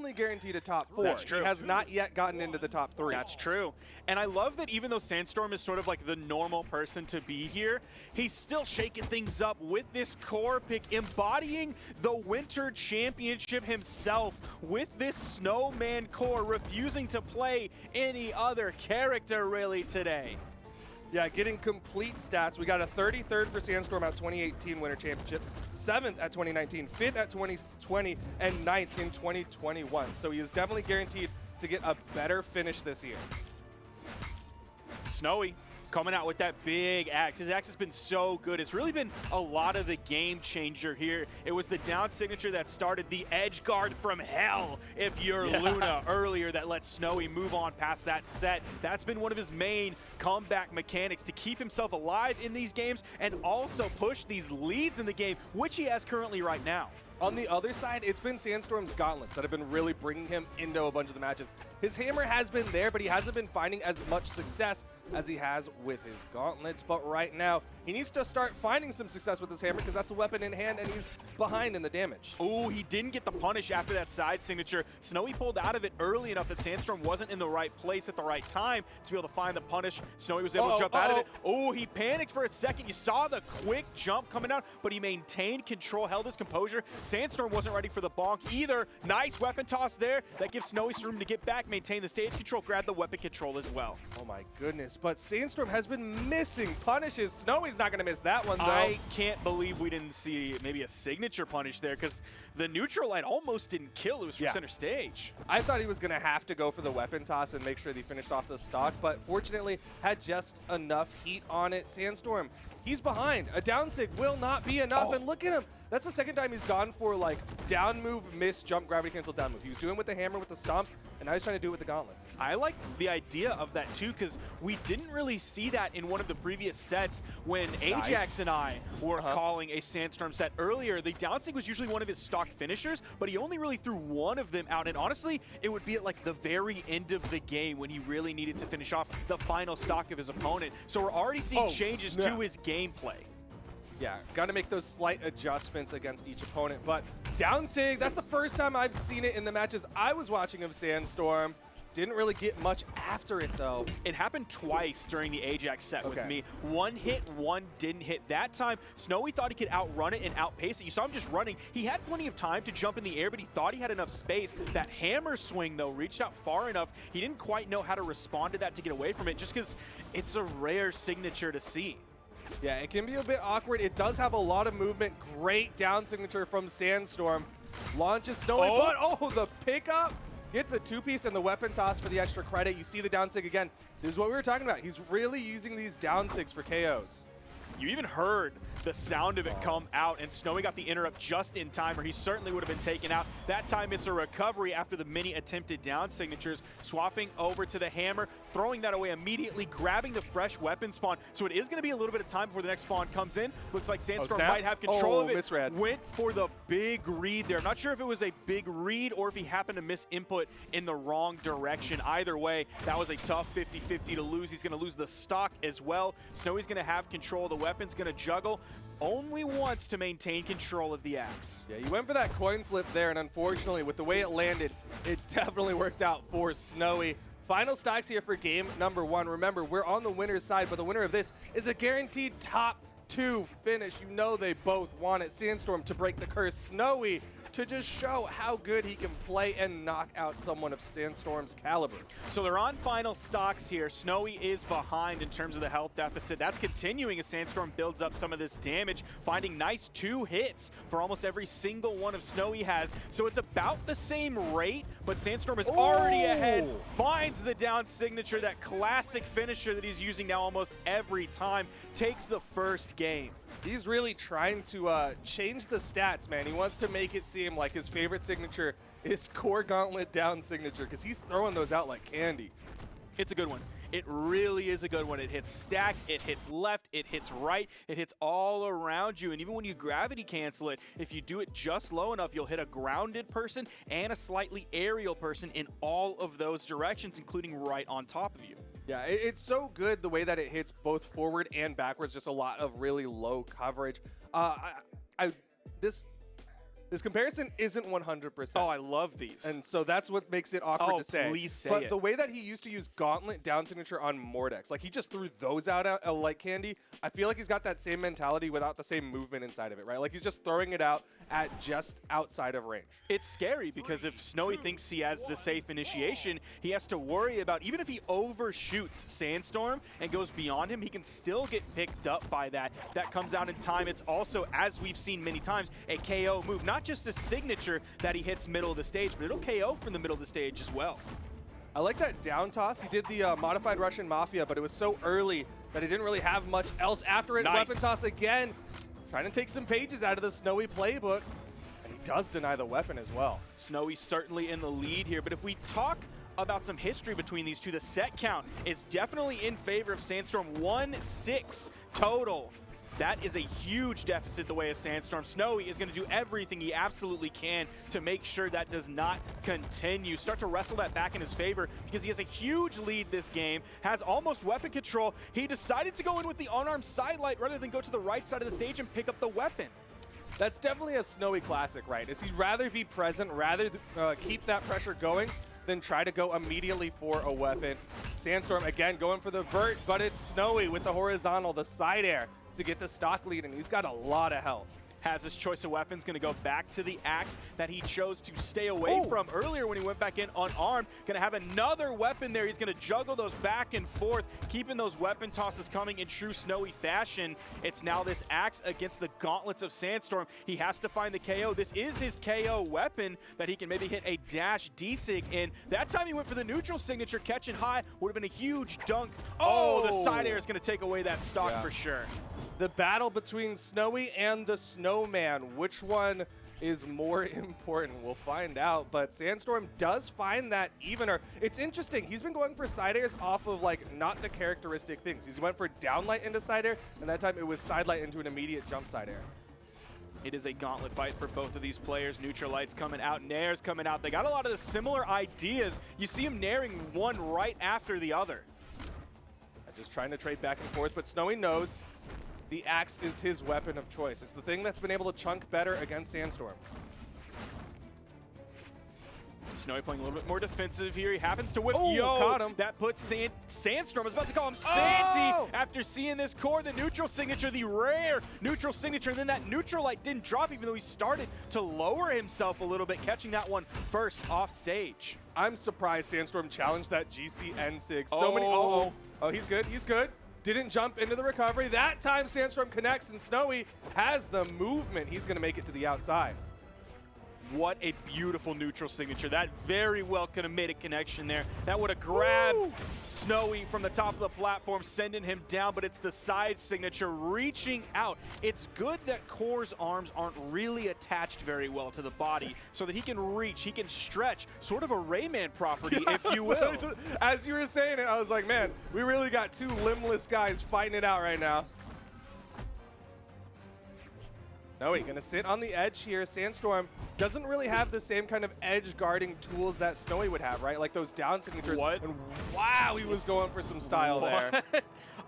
definitely guaranteed a top 4. That's true. He has not yet gotten into the top 3. That's true. And I love that even though Sandstorm is sort of like the normal person to be here, he's still shaking things up with this core pick, embodying the Winter Championship himself with this Snowman core, refusing to play any other character really today. Yeah, getting complete stats. We got a 33rd for Sandstorm at 2018 Winter Championship, 7th at 2019, 5th at 2020, and 9th in 2021. So he is definitely guaranteed to get a better finish this year. Snowy coming out with that big axe. His axe has been so good. It's really been a lot of the game changer here. It was the down signature that started the edge guard from hell, if you're Luna, earlier, that let Snowy move on past that set. That's been one of his main comeback mechanics to keep himself alive in these games and also push these leads in the game, which he has currently right now. On the other side, it's been Sandstorm's gauntlets that have been really bringing him into a bunch of the matches. His hammer has been there, but he hasn't been finding as much success as he has with his gauntlets. But right now, he needs to start finding some success with his hammer because that's a weapon in hand, and he's behind in the damage. Oh, he didn't get the punish after that side signature. Snowy pulled out of it early enough that Sandstorm wasn't in the right place at the right time to be able to find the punish. Snowy was able to jump out of it. Oh, he panicked for a second. You saw the quick jump coming out, but he maintained control, held his composure. Sandstorm wasn't ready for the bonk either. Nice weapon toss there. That gives Snowy some room to get back, maintain the stage control, grab the weapon control as well. Oh my goodness, but Sandstorm has been missing punishes. Snowy's not going to miss that one, though. I can't believe we didn't see maybe a signature punish there because the neutral light almost didn't kill. It was from center stage. I thought he was going to have to go for the weapon toss and make sure that he finished off the stock, but fortunately had just enough heat on it. Sandstorm, he's behind. A down sig will not be enough, and look at him. That's the second time he's gone for like down move, miss, jump, gravity cancel, down move. He was doing it with the hammer, with the stomps, and now he's trying to do it with the gauntlets. I like the idea of that too because we didn't really see that in one of the previous sets when Ajax and I were calling a Sandstorm set earlier. The down sig was usually one of his stock finishers, but he only really threw one of them out, and honestly, it would be at like the very end of the game when he really needed to finish off the final stock of his opponent. So we're already seeing changes to his gameplay. Yeah, got to make those slight adjustments against each opponent. But down sig, that's the first time I've seen it in the matches I was watching of Sandstorm. Didn't really get much after it, though. It happened twice during the Ajax set with me. One hit, one didn't hit. That time, Snowy thought he could outrun it and outpace it. You saw him just running. He had plenty of time to jump in the air, but he thought he had enough space. That hammer swing, though, reached out far enough. He didn't quite know how to respond to that to get away from it, just because it's a rare signature to see. Yeah, it can be a bit awkward. It does have a lot of movement. Great down signature from Sandstorm. Launches Snowy, but the pickup gets a two-piece and the weapon toss for the extra credit. You see the down sig again. This is what we were talking about. He's really using these down sigs for KOs. You even heard the sound of it come out, and Snowy got the interrupt just in time, or he certainly would have been taken out. That time it's a recovery after the many attempted down signatures, swapping over to the hammer, throwing that away immediately, grabbing the fresh weapon spawn. So it is going to be a little bit of time before the next spawn comes in. Looks like Sandstorm might have control of it. Misread. Went for the big read there. I'm not sure if it was a big read or if he happened to miss input in the wrong direction. Either way, that was a tough 50-50 to lose. He's going to lose the stock as well. Snowy's going to have control of the weapon's going to juggle only once to maintain control of the axe. Yeah, you went for that coin flip there, and unfortunately, with the way it landed, it definitely worked out for Snowy. Final stocks here for game number 1. Remember, we're on the winner's side, but the winner of this is a guaranteed top 2 finish. You know they both want it. Sandstorm to break the curse. Snowy to just show how good he can play and knock out someone of Sandstorm's caliber. So they're on final stocks here. Snowy is behind in terms of the health deficit. That's continuing as Sandstorm builds up some of this damage, finding nice 2 hits for almost every single one of Snowy has. So it's about the same rate, but Sandstorm is already ahead, finds the down signature, that classic finisher that he's using now almost every time, takes the first game. He's really trying to change the stats, man. He wants to make it seem like his favorite signature is core gauntlet down signature, because he's throwing those out like candy. It's a good one. It really is a good one. It hits stack, it hits left, it hits right, it hits all around you. And even when you gravity cancel it, if you do it just low enough, you'll hit a grounded person and a slightly aerial person in all of those directions, including right on top of you. Yeah, it's so good the way that it hits both forward and backwards, just a lot of really low coverage. This This comparison isn't 100%. Oh, I love these. And so that's what makes it awkward to say. Please say but it. the way that he used to use Gauntlet down signature on Mordex, like he just threw those out like candy. I feel like he's got that same mentality without the same movement inside of it, right? Like he's just throwing it out at just outside of range. It's scary because if Snowy thinks he has the safe initiation, he has to worry about, even if he overshoots Sandstorm and goes beyond him, he can still get picked up by that. That comes out in time. It's also, as we've seen many times, a KO move. Not just a signature that he hits middle of the stage, but it'll KO from the middle of the stage as well. I like that down toss. He did the modified Russian Mafia, but it was so early that he didn't really have much else after it. Nice. Weapon toss again, trying to take some pages out of the Snowy playbook. And he does deny the weapon as well. Snowy's certainly in the lead here, but if we talk about some history between these two, the set count is definitely in favor of Sandstorm. 1-6 total. That is a huge deficit the way of Sandstorm. Snowy is going to do everything he absolutely can to make sure that does not continue. Start to wrestle that back in his favor because he has a huge lead this game, has almost weapon control. He decided to go in with the unarmed sidelight rather than go to the right side of the stage and pick up the weapon. That's definitely a Snowy classic, right? Is he'd rather be present, rather keep that pressure going than try to go immediately for a weapon. Sandstorm, again, going for the vert, but it's Snowy with the horizontal, the side air, to get the stock lead, and he's got a lot of health. Has his choice of weapons, going to go back to the axe that he chose to stay away from earlier when he went back in unarmed. Going to have another weapon there. He's going to juggle those back and forth, keeping those weapon tosses coming in true Snowy fashion. It's now this axe against the gauntlets of Sandstorm. He has to find the KO. This is his KO weapon that he can maybe hit a dash D-Sig in. That time he went for the neutral signature, catching high. Would have been a huge dunk. Oh, the side air is going to take away that stock for sure. The battle between Snowy and the Snowman, which one is more important? We'll find out, but Sandstorm does find that evener. It's interesting, he's been going for side airs off of like not the characteristic things. He went for downlight into side air, and that time it was side light into an immediate jump side air. It is a gauntlet fight for both of these players. Neutral lights coming out, nairs coming out. They got a lot of the similar ideas. You see him nairing one right after the other. Just trying to trade back and forth, but Snowy knows the axe is his weapon of choice. It's the thing that's been able to chunk better against Sandstorm. Snowy playing a little bit more defensive here. He happens to whip. Caught him. That puts Sandstorm. I was about to call him Santy after seeing this core. The neutral signature, the rare neutral signature. And then that neutral light didn't drop even though he started to lower himself a little bit, catching that one first off stage. I'm surprised Sandstorm challenged that GCN sig. So many. Oh, he's good. He's good. Didn't jump into the recovery. That time Sandstorm connects and Snowy has the movement. He's going to make it to the outside. What a beautiful neutral signature. That very well could have made a connection there. That would have grabbed Snowy from the top of the platform, sending him down, but it's the side signature reaching out. It's good that Core's arms aren't really attached very well to the body so that he can reach, he can stretch, sort of a Rayman property, if you will. As you were saying it, I was like, man, we really got two limbless guys fighting it out right now. Snowy gonna sit on the edge here. Sandstorm doesn't really have the same kind of edge guarding tools that Snowy would have, right? Like those down signatures. And wow, he was going for some style there.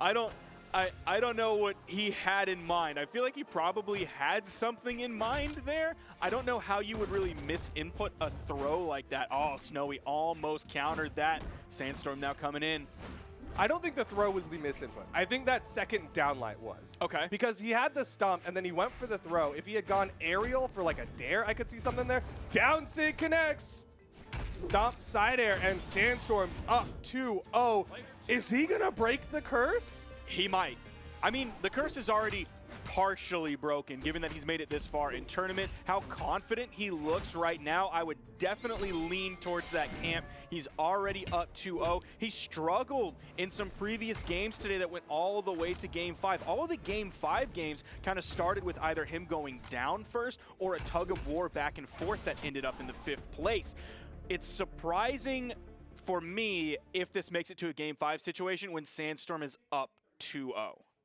I don't know what he had in mind. I feel like he probably had something in mind there. I don't know how you would really misinput a throw like that. Oh, Snowy almost countered that. Sandstorm now coming in. I don't think the throw was the misinput. I think that second downlight was. Okay. Because he had the stomp and then he went for the throw. If he had gone aerial for like a dare, I could see something there. Down sig connects. Stomp side air and Sandstorm's up 2-0. Is he gonna break the curse? He might. I mean, the curse is already partially broken, given that he's made it this far in tournament. How confident he looks right now, I would definitely lean towards that camp. He's already up 2-0. He struggled in some previous games today that went all the way to Game 5. All of the Game 5 games kind of started with either him going down first or a tug of war back and forth that ended up in the 5th place. It's surprising for me if this makes it to a Game 5 situation when Sandstorm is up 2-0.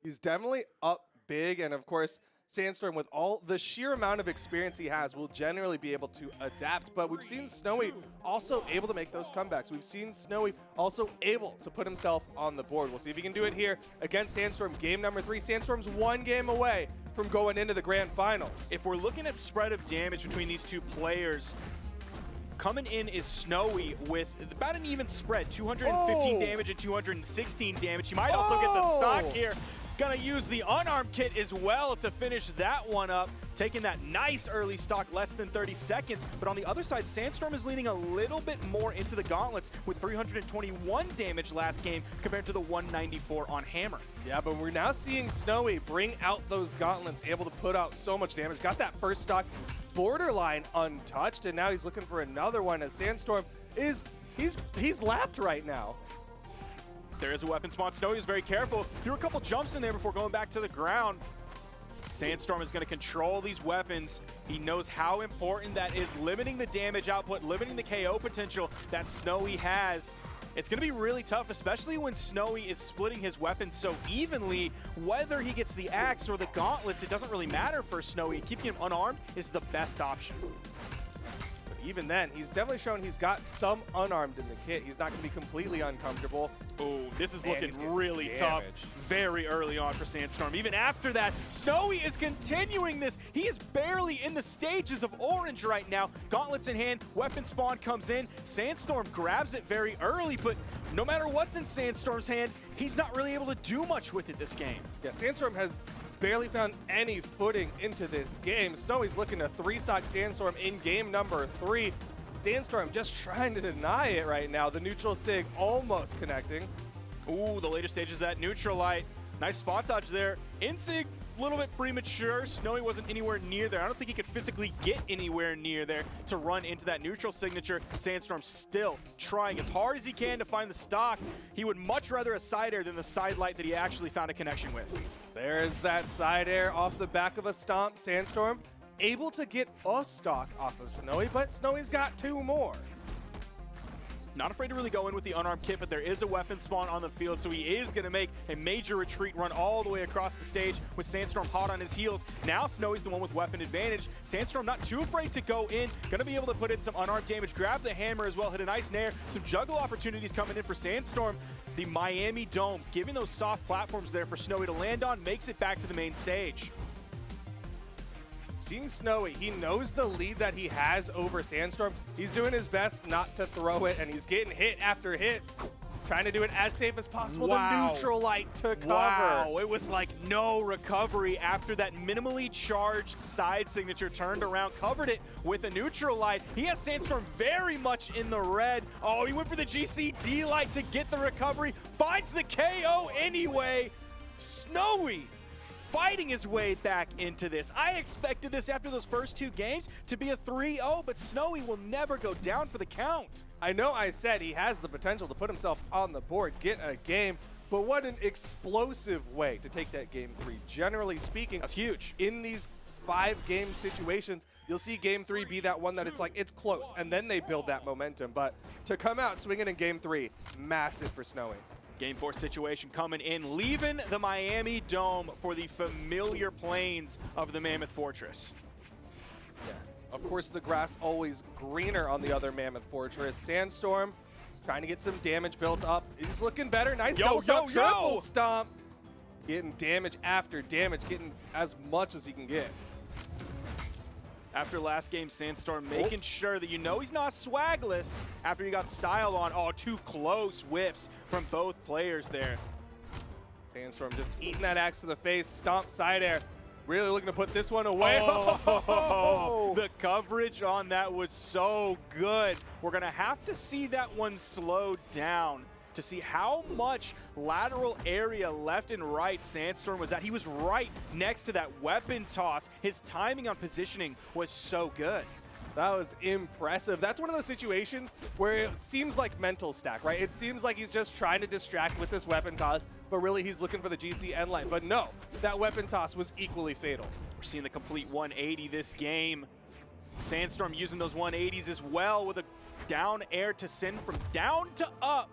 He's definitely up big, and of course Sandstorm, with all the sheer amount of experience he has, will generally be able to adapt. But we've seen Snowy also able to make those comebacks. We've seen Snowy also able to put himself on the board. We'll see if he can do it here against Sandstorm. Game number 3. Sandstorm's 1 game away from from going into the grand finals. If we're looking at spread of damage between these two players, coming in is Snowy with about an even spread, 215 damage and 216 damage. He might also get the stock here. Gonna use the unarmed kit as well to finish that one up, taking that nice early stock, less than 30 seconds. But on the other side, Sandstorm is leaning a little bit more into the gauntlets with 321 damage last game compared to the 194 on Hammer. Yeah, but we're now seeing Snowy bring out those gauntlets, able to put out so much damage. Got that first stock borderline untouched, and now he's looking for another one as Sandstorm is, he's lapped right now. There is a weapon spawn. Snowy is very careful. Threw a couple jumps in there before going back to the ground. Sandstorm is going to control these weapons. He knows how important that is, limiting the damage output, limiting the KO potential that Snowy has. It's going to be really tough, especially when Snowy is splitting his weapons so evenly. Whether he gets the axe or the gauntlets, it doesn't really matter for Snowy. Keeping him unarmed is the best option. Even then, he's definitely shown he's got some unarmed in the kit. He's not going to be completely uncomfortable. Oh, this is looking really tough very early on for Sandstorm. Even after that, Snowy is continuing this. He is barely in the stages of orange right now. Gauntlets in hand, weapon spawn comes in. Sandstorm grabs it very early, but no matter what's in Sandstorm's hand, he's not really able to do much with it this game. Yeah, Sandstorm has barely found any footing into this game. Snowy's looking to 3-stock Sandstorm in game number 3. Sandstorm just trying to deny it right now. The neutral sig almost connecting. Ooh, the later stages of that neutral light. Nice spot dodge there. Insig, a little bit premature. Snowy wasn't anywhere near there. I don't think he could physically get anywhere near there to run into that neutral signature. Sandstorm still trying as hard as he can to find the stock. He would much rather a side air than the side light that he actually found a connection with. There's that side air off the back of a stomp. Sandstorm able to get a stock off of Snowy, but Snowy's got 2 more. Not afraid to really go in with the unarmed kit, but there is a weapon spawn on the field, so he is going to make a major retreat run all the way across the stage with Sandstorm hot on his heels. Now Snowy's the one with weapon advantage. Sandstorm not too afraid to go in, going to be able to put in some unarmed damage, grab the hammer as well, hit a nice nair. Some juggle opportunities coming in for Sandstorm. The Miami Dome, giving those soft platforms there for Snowy to land on, makes it back to the main stage. Seeing Snowy, he knows the lead that he has over Sandstorm. He's doing his best not to throw it, and he's getting hit after hit, trying to do it as safe as possible. Wow. The neutral light to cover. Wow, it was like no recovery after that minimally charged side signature turned around, covered it with a neutral light. He has Sandstorm very much in the red. Oh, he went for the GCD light to get the recovery, finds the KO anyway. Snowy fighting his way back into this. I expected this after those first 2 games to be a 3-0, but Snowy will never go down for the count. I know I said he has the potential to put himself on the board, get a game, but what an explosive way to take that game 3. Generally speaking, that's huge. In these 5-game situations, you'll see game 3 be that one that it's like, it's close, and then they build that momentum. But to come out swinging in game 3, massive for Snowy. Game 4 situation coming in, leaving the Miami Dome for the familiar plains of the Mammoth Fortress. Yeah, of course the grass always greener on the other Mammoth Fortress. Sandstorm trying to get some damage built up. He's looking better. Nice triple stomp. Getting damage after damage, getting as much as he can get. After last game, Sandstorm making sure that you know he's not swagless after he got styled on. Oh, 2 close whiffs from both players there. Sandstorm just eating that axe to the face, stomp side air. Really looking to put this one away. Oh, the coverage on that was so good. We're going to have to see that one slow down to see how much lateral area left and right Sandstorm was at. He was right next to that weapon toss. His timing on positioning was so good. That was impressive. That's one of those situations where it seems like mental stack, right? It seems like he's just trying to distract with this weapon toss, but really he's looking for the GC end line. But no, that weapon toss was equally fatal. We're seeing the complete 180 this game. Sandstorm using those 180s as well with a down air to send from down to up.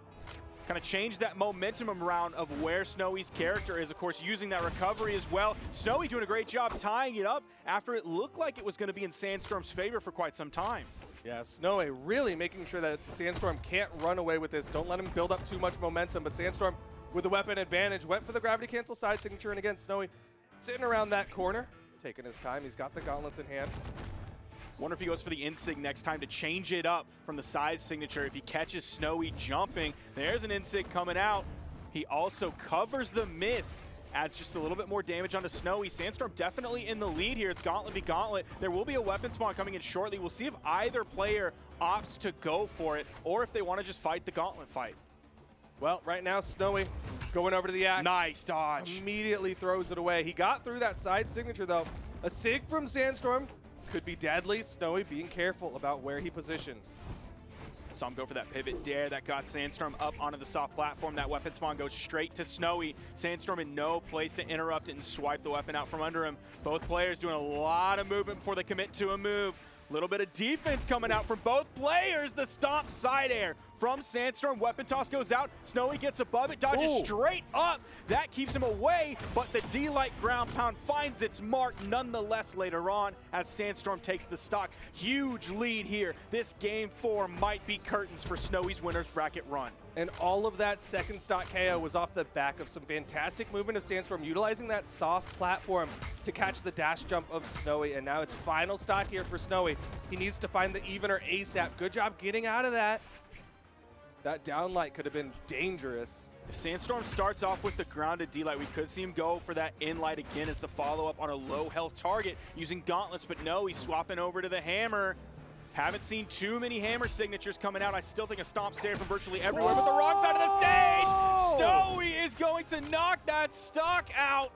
Kind of change that momentum around of where Snowy's character is. Of course, using that recovery as well. Snowy doing a great job tying it up after it looked like it was going to be in Sandstorm's favor for quite some time. Yeah, Snowy really making sure that Sandstorm can't run away with this. Don't let him build up too much momentum. But Sandstorm, with the weapon advantage, went for the gravity cancel side signature, and again, Snowy sitting around that corner, taking his time. He's got the gauntlets in hand. Wonder if he goes for the insig next time to change it up from the side signature. If he catches Snowy jumping, there's an insig coming out. He also covers the miss. Adds just a little bit more damage onto Snowy. Sandstorm definitely in the lead here. It's gauntlet v gauntlet. There will be a weapon spawn coming in shortly. We'll see if either player opts to go for it or if they want to just fight the gauntlet fight. Well, right now, Snowy going over to the axe. Nice dodge. Immediately throws it away. He got through that side signature, though. A sig from Sandstorm could be deadly. Snowy being careful about where he positions. Saw him go for that pivot dare that got Sandstorm up onto the soft platform. That weapon spawn goes straight to Snowy. Sandstorm in no place to interrupt it and swipe the weapon out from under him. Both players doing a lot of movement before they commit to a move. Little bit of defense coming out from both players. The stomp side air from Sandstorm. Weapon toss goes out. Snowy gets above it, dodges straight up. That keeps him away, but the D-Light ground pound finds its mark nonetheless later on as Sandstorm takes the stock. Huge lead here. This game 4 might be curtains for Snowy's winner's bracket run. And all of that second stock KO was off the back of some fantastic movement of Sandstorm, utilizing that soft platform to catch the dash jump of Snowy. And now it's final stock here for Snowy. He needs to find the evener ASAP. Good job getting out of that. That downlight could have been dangerous. If Sandstorm starts off with the grounded D-Light, we could see him go for that in-light again as the follow-up on a low health target using gauntlets, but no, he's swapping over to the hammer. Haven't seen too many hammer signatures coming out. I still think a stomp stare from virtually everywhere, but the wrong side of the stage! Snowy is going to knock that stock out.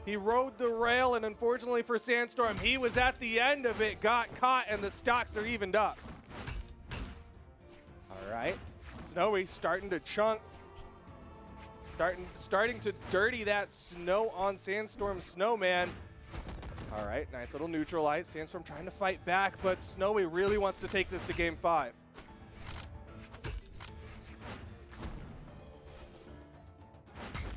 He rode the rail, and unfortunately for Sandstorm, he was at the end of it, got caught, and the stocks are evened up. All right, Snowy starting to chunk. Starting to dirty that snow on Sandstorm Snowman. All right, nice little neutralize. Sandstorm trying to fight back, but Snowy really wants to take this to game 5.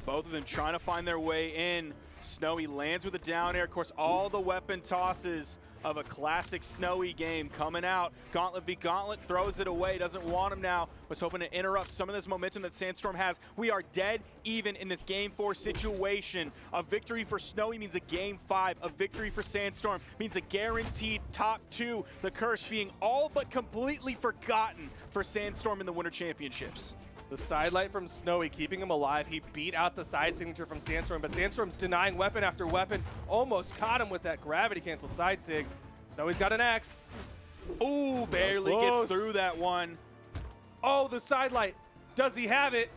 Both of them trying to find their way in. Snowy lands with a down air. Of course, all the weapon tosses of a classic Snowy game coming out. Gauntlet v Gauntlet throws it away, doesn't want him now. Was hoping to interrupt some of this momentum that Sandstorm has. We are dead even in this game 4 situation. A victory for Snowy means a game 5. A victory for Sandstorm means a guaranteed top 2. The curse being all but completely forgotten for Sandstorm in the Winter Championships. The sidelight from Snowy keeping him alive. He beat out the side signature from Sandstorm, but Sandstorm's denying weapon after weapon. Almost caught him with that gravity canceled side sig. Snowy's got an X. Ooh, barely gets through that one. Oh, the sidelight. Does he have it?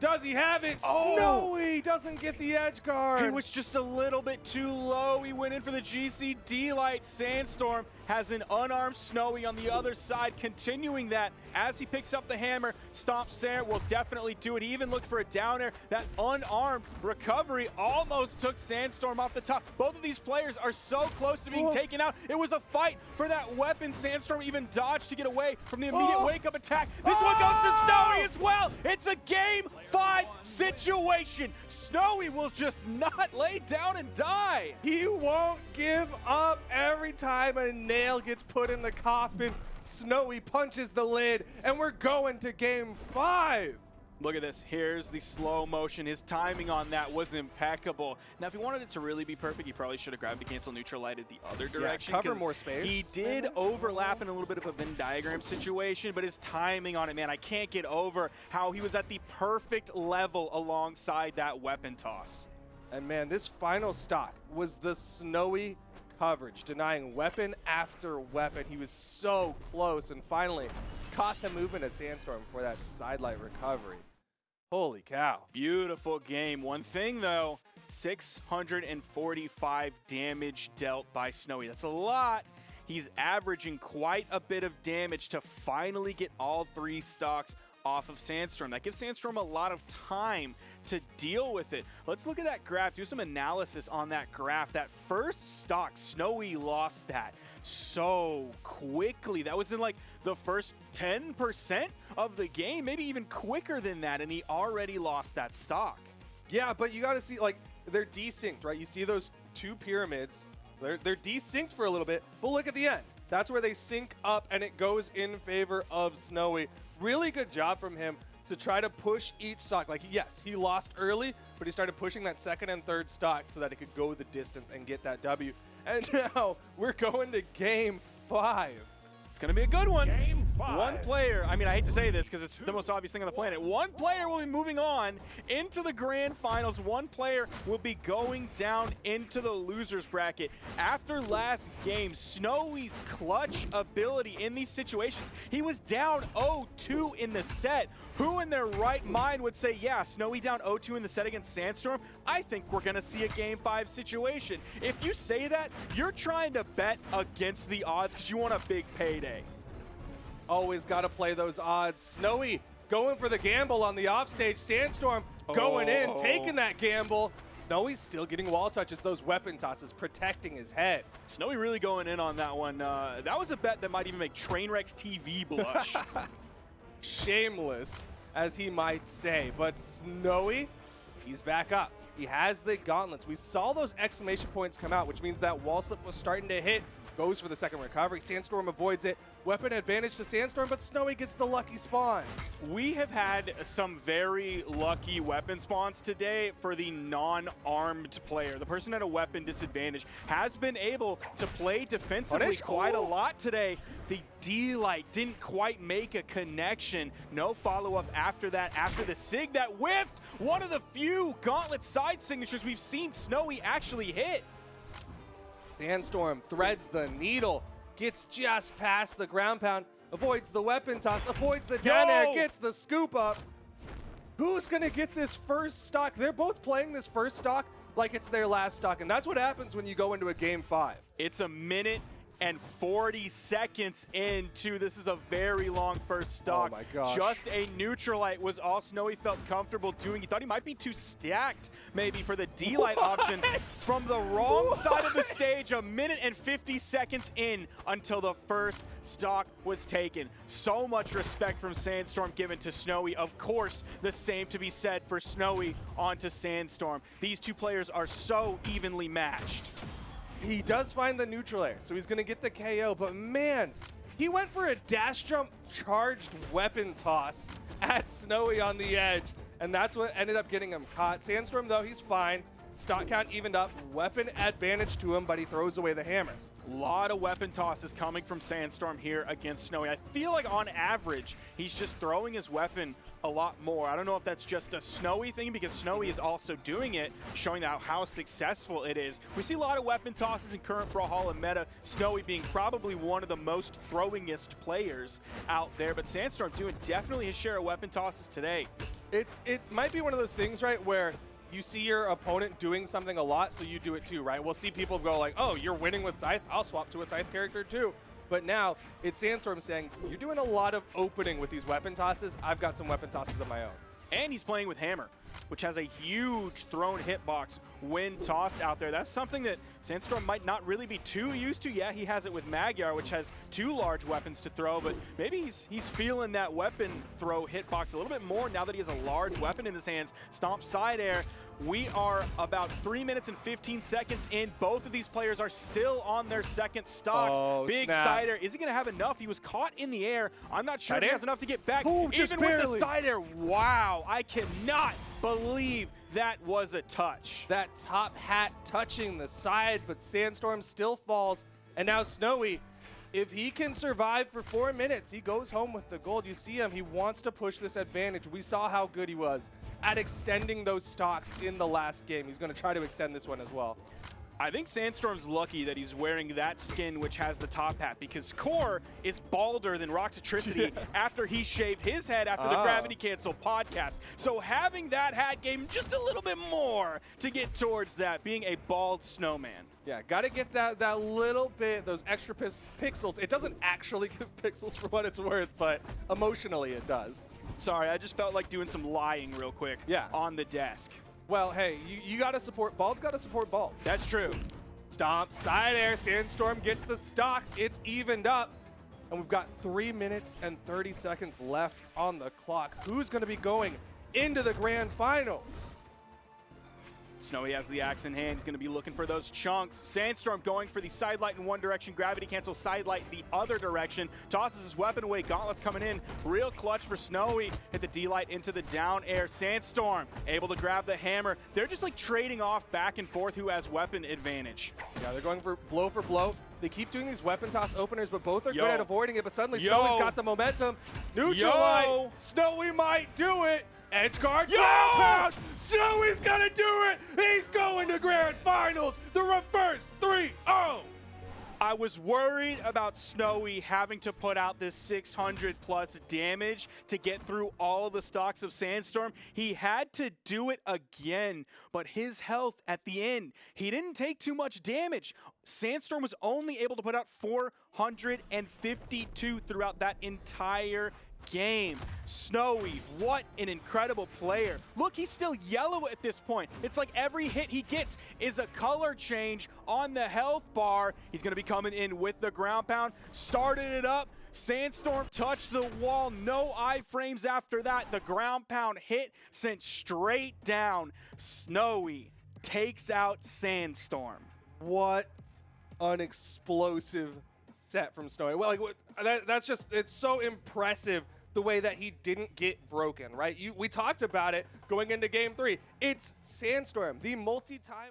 Does he have it? Oh! Snowy doesn't get the edge guard. He was just a little bit too low. He went in for the GCD light. Sandstorm has an unarmed Snowy on the other side, continuing that as he picks up the hammer. Stomp Sarah will definitely do it. He even looked for a down air. That unarmed recovery almost took Sandstorm off the top. Both of these players are so close to being taken out. It was a fight for that weapon. Sandstorm even dodged to get away from the immediate wake-up attack. This one goes to Snowy as well. It's a game 5 situation. Snowy will just not lay down and die. He won't give up. Every time a nail gets put in the coffin, Snowy punches the lid, and we're going to game 5. Look at this. Here's the slow motion. His timing on that was impeccable. Now, if he wanted it to really be perfect, he probably should have grabbed to cancel neutral lighted the other direction. Cover more space. He did overlap in a little bit of a Venn diagram situation, but his timing on it, man, I can't get over how he was at the perfect level alongside that weapon toss. And man, this final stock was the Snowy coverage, denying weapon after weapon. He was so close, and finally caught the movement of Sandstorm for that sidelight recovery. Holy cow. Beautiful game. One thing, though, 645 damage dealt by Snowy. That's a lot. He's averaging quite a bit of damage to finally get all 3 stocks off of Sandstorm. That gives Sandstorm a lot of time to deal with it. Let's look at that graph, do some analysis on that graph. That first stock, Snowy lost that so quickly. That was in like the first 10% of the game, maybe even quicker than that, and he already lost that stock. Yeah, but you got to see, like, they're desynced, right? You see those 2 pyramids, they're desynced for a little bit, but look at the end. That's where they sync up, and it goes in favor of Snowy. Really good job from him to try to push each stock. Like, yes, he lost early, but he started pushing that second and third stock so that he could go the distance and get that W. And now we're going to game 5. It's going to be a good one. Game 5. One player, I mean, I hate to say this because it's the most obvious thing on the planet. One player will be moving on into the grand finals. One player will be going down into the losers bracket. After last game, Snowy's clutch ability in these situations. He was down 0-2 in the set. Who in their right mind would say, yeah, Snowy down 0-2 in the set against Sandstorm? I think we're going to see a game 5 situation. If you say that, you're trying to bet against the odds because you want a big payday. Always got to play those odds. Snowy going for the gamble on the offstage. Sandstorm going in, taking that gamble. Snowy's still getting wall touches, those weapon tosses, protecting his head. Snowy really going in on that one. That was a bet that might even make Trainwreck's TV blush. Shameless, as he might say. But Snowy, he's back up. He has the gauntlets. We saw those exclamation points come out, which means that wall slip was starting to hit. Goes for the second recovery. Sandstorm avoids it. Weapon advantage to Sandstorm, but Snowy gets the lucky spawn. We have had some very lucky weapon spawns today for the non-armed player. The person at a weapon disadvantage has been able to play defensively quite a lot today. The D-Light didn't quite make a connection. No follow-up after that, after the Sig that whiffed. One of the few gauntlet side signatures we've seen Snowy actually hit. Sandstorm threads the needle, gets just past the ground pound, avoids the weapon toss, avoids the down air, gets the scoop up. Who's going to get this first stock? They're both playing this first stock like it's their last stock, and that's what happens when you go into a game 5. It's a minute and 40 seconds into this is a very long first stock. Oh my gosh. Just a neutralite was all Snowy felt comfortable doing. He thought he might be too stacked maybe for the D-Light option from the wrong side of the stage. A minute and 50 seconds in until the first stock was taken. So much respect from Sandstorm given to Snowy. Of course, the same to be said for Snowy onto Sandstorm. These two players are so evenly matched. He does find the neutral air, so he's going to get the KO, but man, he went for a dash jump charged weapon toss at Snowy on the edge, and that's what ended up getting him caught. Sandstorm, though, he's fine. Stock count evened up, weapon advantage to him, but he throws away the hammer. A lot of weapon tosses coming from Sandstorm here against Snowy. I feel like on average, he's just throwing his weapon a lot more. I don't know if that's just a Snowy thing because Snowy is also doing it, showing how successful it is. We see a lot of weapon tosses in current Brawlhalla meta, Snowy being probably one of the most throwingest players out there, but Sandstorm doing definitely his share of weapon tosses today. It might be one of those things, right, where you see your opponent doing something a lot, so you do it too, right? We'll see people go like, oh, you're winning with Scythe, I'll swap to a Scythe character too. But now it's Sandstorm saying, you're doing a lot of opening with these weapon tosses. I've got some weapon tosses of my own. And he's playing with Hammer, which has a huge thrown hitbox when tossed out there. That's something that Sandstorm might not really be too used to. Yeah, he has it with Magyar, which has 2 large weapons to throw, but maybe he's feeling that weapon throw hitbox a little bit more now that he has a large weapon in his hands. Stomp side air. We are about 3 minutes and 15 seconds in. Both of these players are still on their second stocks. Oh, Big snap. side air. Is he going to have enough? He was caught in the air. I'm not sure if he has enough to get back. Ooh, just even with the barely. side air. Wow, I cannot believe that was a touch. That top hat touching the side, but Sandstorm still falls. And now Snowy, if he can survive for 4 minutes, he goes home with the gold. You see him, he wants to push this advantage. We saw how good he was at extending those stocks in the last game. He's going to try to extend this one as well. I think Sandstorm's lucky that he's wearing that skin which has the top hat because Core is balder than Roxatricity after he shaved his head after the Gravity Cancel podcast. So having that hat gave him just a little bit more to get towards that, being a bald snowman. Yeah, got to get that little bit, those extra pixels. It doesn't actually give pixels for what it's worth, but emotionally it does. Sorry, I just felt like doing some lying real quick on the desk. Well, hey, you got to support, Bald's got to support Bald. That's true. Stomp, side air, Sandstorm gets the stock. It's evened up. And we've got 3 minutes and 30 seconds left on the clock. Who's going to be going into the grand finals? Snowy has the axe in hand. He's going to be looking for those chunks. Sandstorm going for the side light in one direction. Gravity cancel side light the other direction. Tosses his weapon away. Gauntlets coming in. Real clutch for Snowy. Hit the D-light into the down air. Sandstorm able to grab the hammer. They're just like trading off back and forth who has weapon advantage. Yeah, they're going for blow. They keep doing these weapon toss openers, but both are good at avoiding it. But suddenly Snowy's got the momentum. Neutral light. Snowy might do it. Edge guard. Yo! Snowy's gonna do it. He's going to grand finals. The reverse 3-0. I was worried about Snowy having to put out this 600 plus damage to get through all of the stocks of Sandstorm. He had to do it again, but his health at the end, he didn't take too much damage. Sandstorm was only able to put out 452 throughout that entire game. Snowy, what an incredible player. Look, he's still yellow at this point. It's like every hit he gets is a color change on the health bar. He's going to be coming in with the ground pound. Started it up. Sandstorm touched the wall. No iframes after that. The ground pound hit, sent straight down. Snowy takes out Sandstorm. What an explosive set from Snowy. Well, like that's just, it's so impressive the way that he didn't get broken, right? We talked about it going into game 3. It's Sandstorm, the multi-time